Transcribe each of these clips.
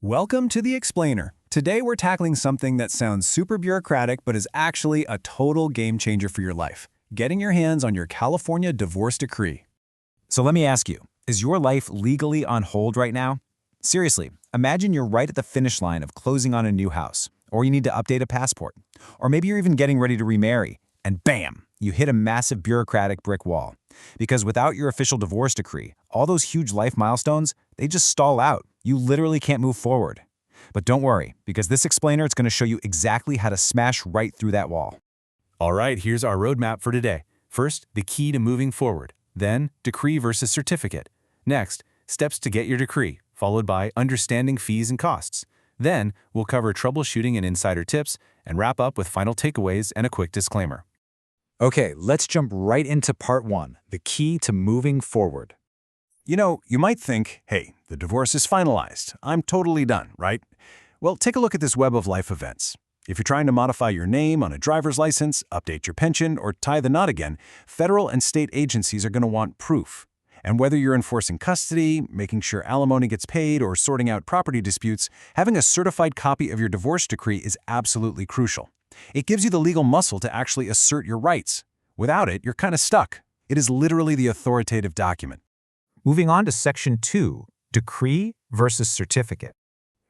Welcome to the Explainer. Today we're tackling something that sounds super bureaucratic but is actually a total game changer for your life. Getting your hands on your California divorce decree. So let me ask you, is your life legally on hold right now? Seriously, imagine you're right at the finish line of closing on a new house, or you need to update a passport, or maybe you're even getting ready to remarry, and bam, you hit a massive bureaucratic brick wall. Because without your official divorce decree, all those huge life milestones, they just stall out. You literally can't move forward. But don't worry, because this explainer is going to show you exactly how to smash right through that wall. All right, here's our roadmap for today. First, the key to moving forward. Then, decree versus certificate. Next, steps to get your decree, followed by understanding fees and costs. Then, we'll cover troubleshooting and insider tips, and wrap up with final takeaways and a quick disclaimer. Okay, let's jump right into part one, the key to moving forward. You might think, hey, the divorce is finalized. I'm totally done, right? Well, take a look at this web of life events. If you're trying to modify your name on a driver's license, update your pension, or tie the knot again, federal and state agencies are going to want proof. And whether you're enforcing custody, making sure alimony gets paid, or sorting out property disputes, having a certified copy of your divorce decree is absolutely crucial. It gives you the legal muscle to actually assert your rights. Without it, you're kind of stuck. It is literally the authoritative document. Moving on to section 2, decree versus certificate.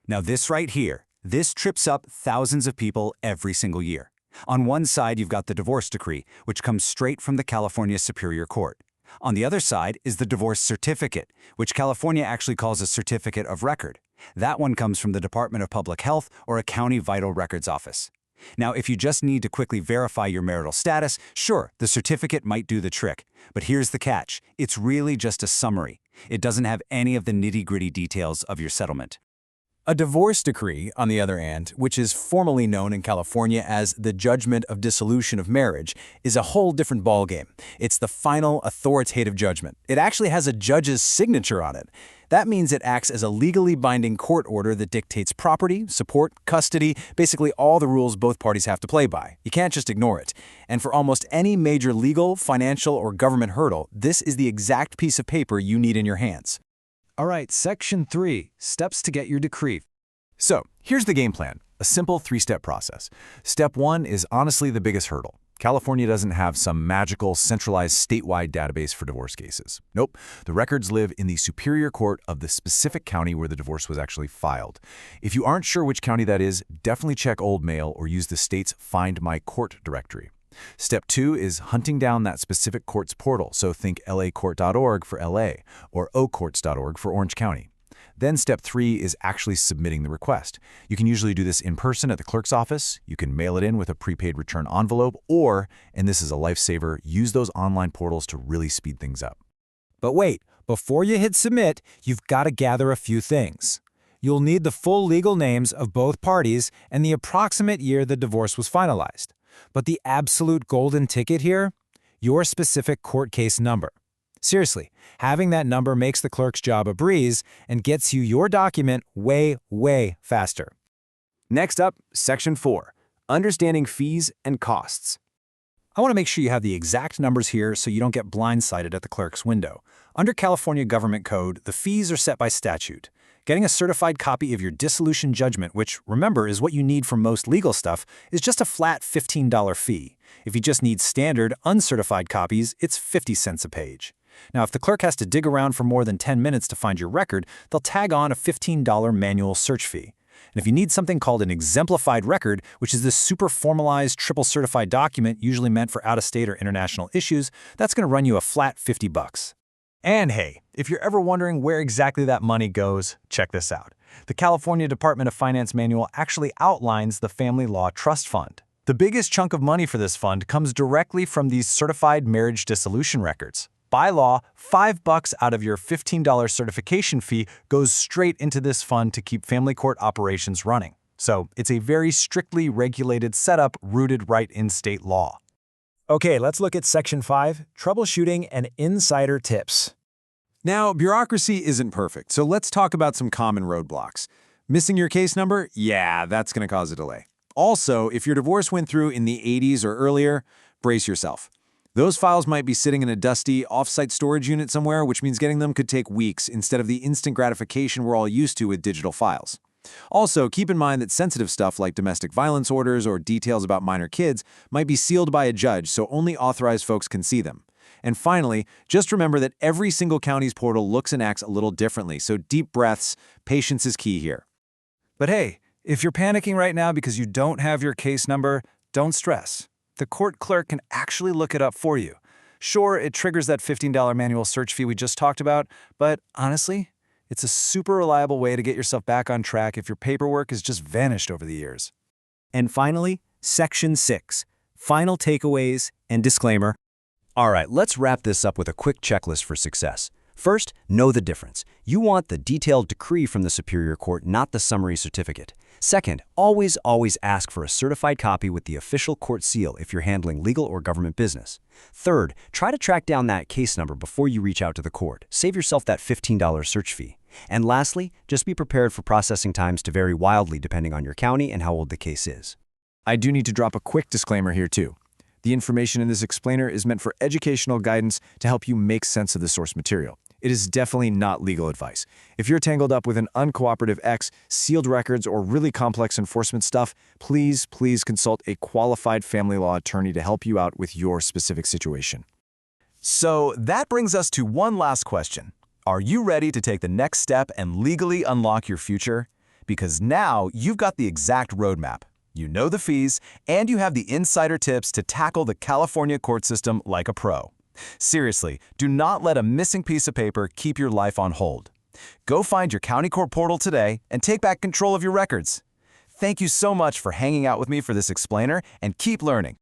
Now this right here, this trips up thousands of people every single year. On one side, you've got the divorce decree, which comes straight from the California Superior Court. On the other side is the divorce certificate, which California actually calls a certificate of record. That one comes from the Department of Public Health or a county vital records office. Now, if you just need to quickly verify your marital status, sure, the certificate might do the trick. But here's the catch. It's really just a summary. It doesn't have any of the nitty-gritty details of your settlement. A divorce decree, on the other hand, which is formally known in California as the judgment of dissolution of marriage, is a whole different ballgame. It's the final authoritative judgment. It actually has a judge's signature on it. That means it acts as a legally binding court order that dictates property, support, custody, basically all the rules both parties have to play by. You can't just ignore it. And for almost any major legal, financial, or government hurdle, this is the exact piece of paper you need in your hands. All right, section 3, steps to get your decree. So, here's the game plan, a simple 3-step process. Step 1 is honestly the biggest hurdle. California doesn't have some magical, centralized statewide database for divorce cases. Nope, the records live in the Superior Court of the specific county where the divorce was actually filed. If you aren't sure which county that is, definitely check Old Mail or use the state's Find My Court directory. Step 2 is hunting down that specific court's portal, so think lacourt.org for LA or ocourts.org for Orange County. Then step 3 is actually submitting the request. You can usually do this in person at the clerk's office, you can mail it in with a prepaid return envelope, or, and this is a lifesaver, use those online portals to really speed things up. But wait, before you hit submit, you've got to gather a few things. You'll need the full legal names of both parties and the approximate year the divorce was finalized. But the absolute golden ticket here? Your specific court case number. Seriously, having that number makes the clerk's job a breeze and gets you your document way, way faster. Next up, section 4, understanding fees and costs. I want to make sure you have the exact numbers here so you don't get blindsided at the clerk's window. Under California Government Code, the fees are set by statute. Getting a certified copy of your dissolution judgment, which, remember, is what you need for most legal stuff, is just a flat $15 fee. If you just need standard, uncertified copies, it's 50 cents a page. Now, if the clerk has to dig around for more than 10 minutes to find your record, they'll tag on a $15 manual search fee. And if you need something called an exemplified record, which is this super formalized, triple certified document usually meant for out-of-state or international issues, that's going to run you a flat $50. And hey, if you're ever wondering where exactly that money goes, check this out. The California Department of Finance manual actually outlines the Family Law Trust Fund. The biggest chunk of money for this fund comes directly from these certified marriage dissolution records. By law, $5 out of your $15 certification fee goes straight into this fund to keep family court operations running. So it's a very strictly regulated setup rooted right in state law. Okay, let's look at section 5, troubleshooting and insider tips. Now, bureaucracy isn't perfect, so let's talk about some common roadblocks. Missing your case number? Yeah, that's going to cause a delay. Also, if your divorce went through in the 80s or earlier, brace yourself. Those files might be sitting in a dusty, off-site storage unit somewhere, which means getting them could take weeks instead of the instant gratification we're all used to with digital files. Also, keep in mind that sensitive stuff like domestic violence orders or details about minor kids might be sealed by a judge, so only authorized folks can see them. And finally, just remember that every single county's portal looks and acts a little differently, so deep breaths, patience is key here. But hey, if you're panicking right now because you don't have your case number, don't stress. The court clerk can actually look it up for you. Sure, it triggers that $15 manual search fee we just talked about, but honestly, it's a super reliable way to get yourself back on track if your paperwork has just vanished over the years. And finally, Section 6, Final Takeaways and Disclaimer. All right, let's wrap this up with a quick checklist for success. First, know the difference. You want the detailed decree from the Superior Court, not the summary certificate. Second, always ask for a certified copy with the official court seal if you're handling legal or government business. Third, try to track down that case number before you reach out to the court. Save yourself that $15 search fee. And lastly, just be prepared for processing times to vary wildly depending on your county and how old the case is. I do need to drop a quick disclaimer here too. The information in this explainer is meant for educational guidance to help you make sense of the source material. It is definitely not legal advice. If you're tangled up with an uncooperative ex, sealed records, or really complex enforcement stuff, please consult a qualified family law attorney to help you out with your specific situation. So that brings us to one last question. Are you ready to take the next step and legally unlock your future? Because now you've got the exact roadmap. You know the fees, and you have the insider tips to tackle the California court system like a pro. Seriously, do not let a missing piece of paper keep your life on hold. Go find your county court portal today and take back control of your records. Thank you so much for hanging out with me for this explainer, and keep learning.